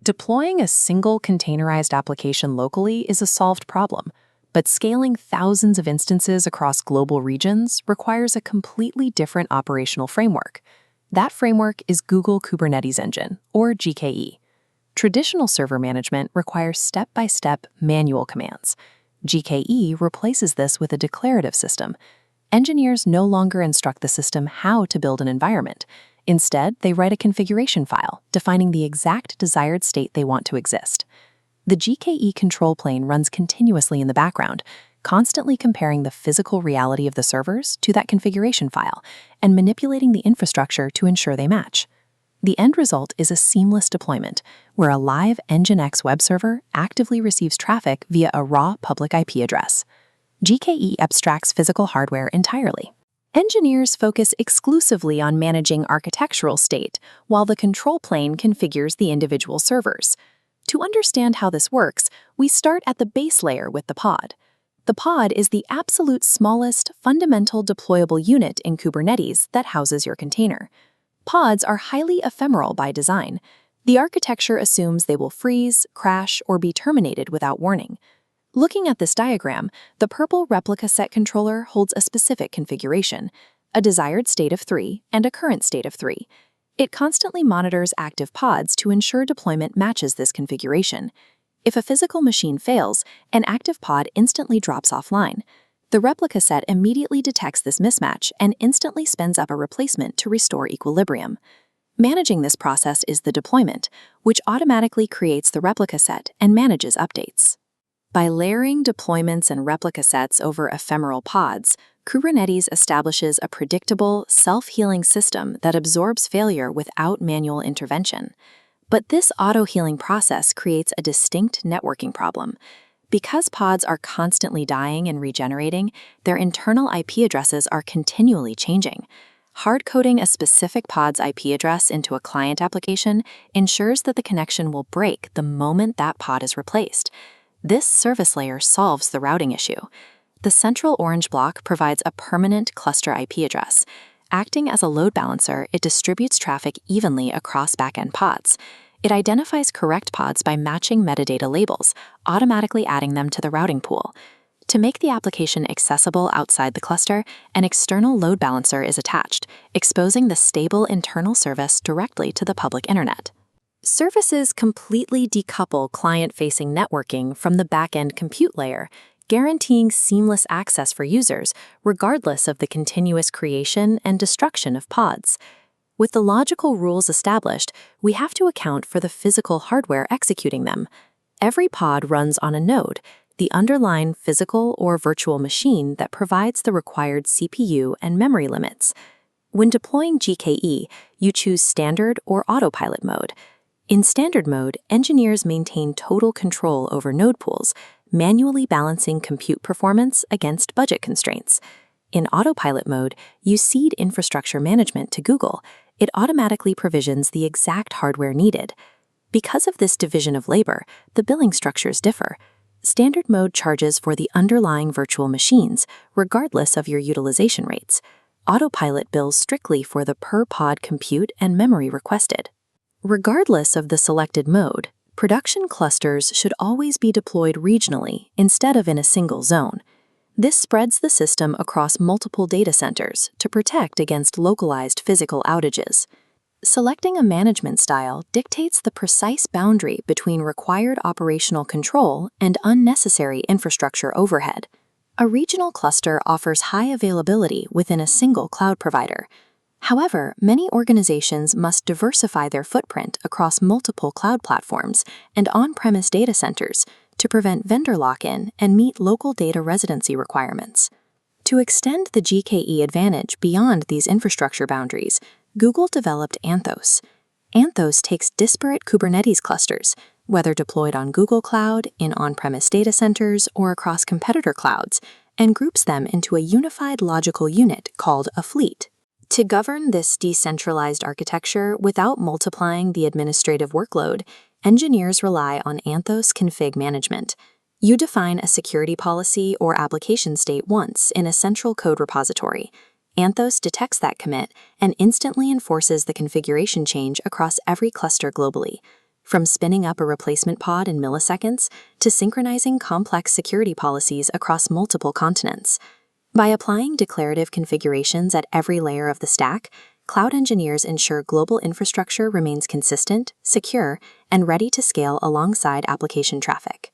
Deploying a single containerized application locally is a solved problem, but scaling thousands of instances across global regions requires a completely different operational framework. That framework is Google Kubernetes Engine, or GKE. Traditional server management requires step-by-step manual commands. GKE replaces this with a declarative system. Engineers no longer instruct the system how to build an environment. Instead, they write a configuration file defining the exact desired state they want to exist. The GKE control plane runs continuously in the background, constantly comparing the physical reality of the servers to that configuration file and manipulating the infrastructure to ensure they match. The end result is a seamless deployment, where a live Nginx web server actively receives traffic via a raw public IP address. GKE abstracts physical hardware entirely. Engineers focus exclusively on managing architectural state, while the control plane configures the individual servers. To understand how this works, we start at the base layer with the pod. The pod is the absolute smallest, fundamental deployable unit in Kubernetes that houses your container. Pods are highly ephemeral by design. The architecture assumes they will freeze, crash, or be terminated without warning. Looking at this diagram, the purple replica set controller holds a specific configuration, a desired state of 3 and a current state of 3. It constantly monitors active pods to ensure deployment matches this configuration. If a physical machine fails, an active pod instantly drops offline. The replica set immediately detects this mismatch and instantly spins up a replacement to restore equilibrium. Managing this process is the deployment, which automatically creates the replica set and manages updates. By layering deployments and replica sets over ephemeral pods, Kubernetes establishes a predictable, self-healing system that absorbs failure without manual intervention. But this auto-healing process creates a distinct networking problem. Because pods are constantly dying and regenerating, their internal IP addresses are continually changing. Hard-coding a specific pod's IP address into a client application ensures that the connection will break the moment that pod is replaced. This service layer solves the routing issue. The central orange block provides a permanent cluster IP address. Acting as a load balancer, it distributes traffic evenly across backend pods. It identifies correct pods by matching metadata labels, automatically adding them to the routing pool. To make the application accessible outside the cluster, an external load balancer is attached, exposing the stable internal service directly to the public internet. Services completely decouple client-facing networking from the back-end compute layer, guaranteeing seamless access for users, regardless of the continuous creation and destruction of pods. With the logical rules established, we have to account for the physical hardware executing them. Every pod runs on a node, the underlying physical or virtual machine that provides the required CPU and memory limits. When deploying GKE, you choose Standard or Autopilot mode. In Standard mode, engineers maintain total control over node pools, manually balancing compute performance against budget constraints. In Autopilot mode, you cede infrastructure management to Google. It automatically provisions the exact hardware needed. Because of this division of labor, the billing structures differ. Standard mode charges for the underlying virtual machines, regardless of your utilization rates. Autopilot bills strictly for the per-pod compute and memory requested. Regardless of the selected mode, production clusters should always be deployed regionally instead of in a single zone. This spreads the system across multiple data centers to protect against localized physical outages. Selecting a management style dictates the precise boundary between required operational control and unnecessary infrastructure overhead. A regional cluster offers high availability within a single cloud provider. However, many organizations must diversify their footprint across multiple cloud platforms and on-premise data centers to prevent vendor lock-in and meet local data residency requirements. To extend the GKE advantage beyond these infrastructure boundaries, Google developed Anthos. Anthos takes disparate Kubernetes clusters, whether deployed on Google Cloud, in on-premise data centers, or across competitor clouds, and groups them into a unified logical unit called a fleet. To govern this decentralized architecture without multiplying the administrative workload, engineers rely on Anthos config management. You define a security policy or application state once in a central code repository. Anthos detects that commit and instantly enforces the configuration change across every cluster globally. from spinning up a replacement pod in milliseconds to synchronizing complex security policies across multiple continents. By applying declarative configurations at every layer of the stack, cloud engineers ensure global infrastructure remains consistent, secure, and ready to scale alongside application traffic.